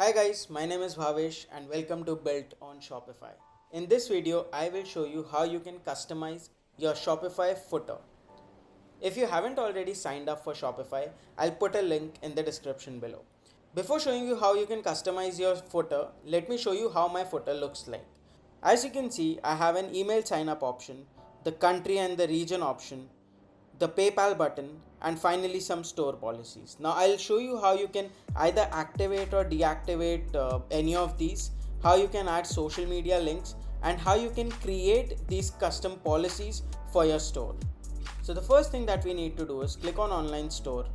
Hi guys, my name is Bhavesh and welcome to Built on Shopify. In this video, I will show you how you can customize your Shopify footer. If you haven't already signed up for Shopify, I'll put a link in the description below. Before showing you how you can customize your footer, let me show you how my footer looks like. As you can see, I have an email sign up option, the country and the region option, the PayPal button, and finally some store policies. Now I'll show you how you can either activate or deactivate any of these, how you can add social media links, and how you can create these custom policies for your store. So the first thing that we need to do is click on online store,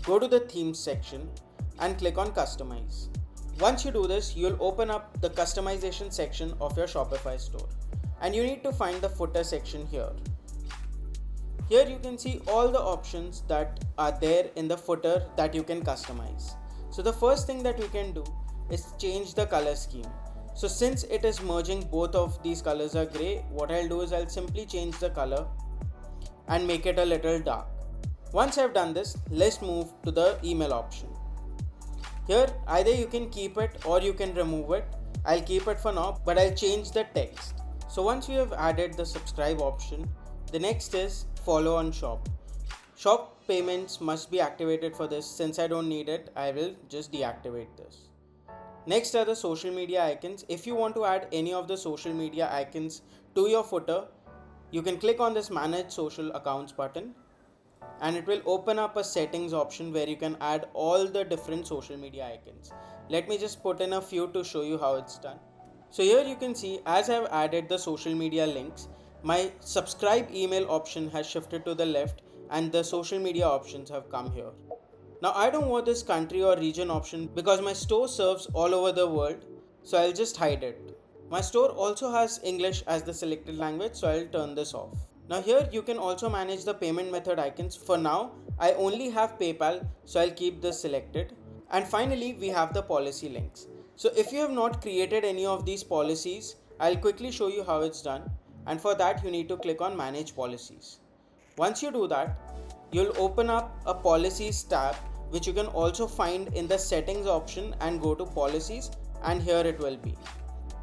go to the themes section and click on customize. Once you do this, you'll open up the customization section of your Shopify store and you need to find the footer section here. Here you can see all the options that are there in the footer that you can customize. So the first thing that we can do is change the color scheme. So since it is merging both of these colors are gray, what I'll do is I'll simply change the color and make it a little dark. Once I've done this, let's move to the email option. Here either you can keep it or you can remove it. I'll keep it for now, but I'll change the text. So once you have added the subscribe option, the next is follow on shop. Shop payments must be activated for this. Since I don't need it, I will just deactivate this. Next are the social media icons. If you want to add any of the social media icons to your footer, you can click on this manage social accounts button and it will open up a settings option where you can add all the different social media icons. Let me just put in a few to show you how it's done. So here you can see as I've added the social media links, my subscribe email option has shifted to the left and the social media options have come here. Now I don't want this country or region option because my store serves all over the world, so I'll just hide it. My store also has English as the selected language, so I'll turn this off. Now here you can also manage the payment method icons. For now, I only have PayPal, so I'll keep this selected. And finally, we have the policy links. So if you have not created any of these policies, I'll quickly show you how it's done. And for that, you need to click on manage policies. Once you do that, you'll open up a policies tab, which you can also find in the settings option and go to policies, and here it will be.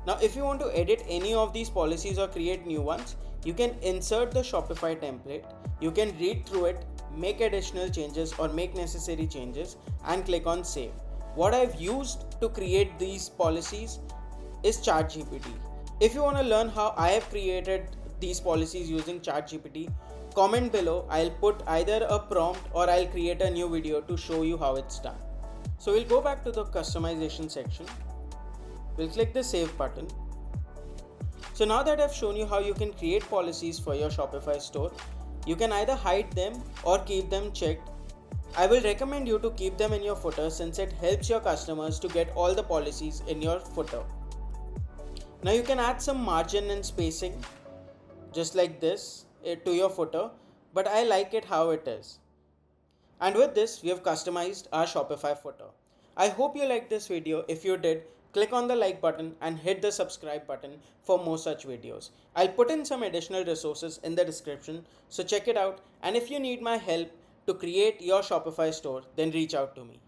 Now if you want to edit any of these policies or create new ones, you can insert the Shopify template, you can read through it, make additional changes or make necessary changes and click on save. What I've used to create these policies is ChatGPT. If you want to learn how I have created these policies using ChatGPT, comment below. I'll put either a prompt or I'll create a new video to show you how it's done. So we'll go back to the customization section. We'll click the save button. So now that I've shown you how you can create policies for your Shopify store, you can either hide them or keep them checked. I will recommend you to keep them in your footer since it helps your customers to get all the policies in your footer. Now you can add some margin and spacing just like this to your footer, but I like it how it is. And with this, we have customized our Shopify footer. I hope you liked this video. If you did, click on the like button and hit the subscribe button for more such videos. I'll put in some additional resources in the description, so check it out. And if you need my help to create your Shopify store, then reach out to me.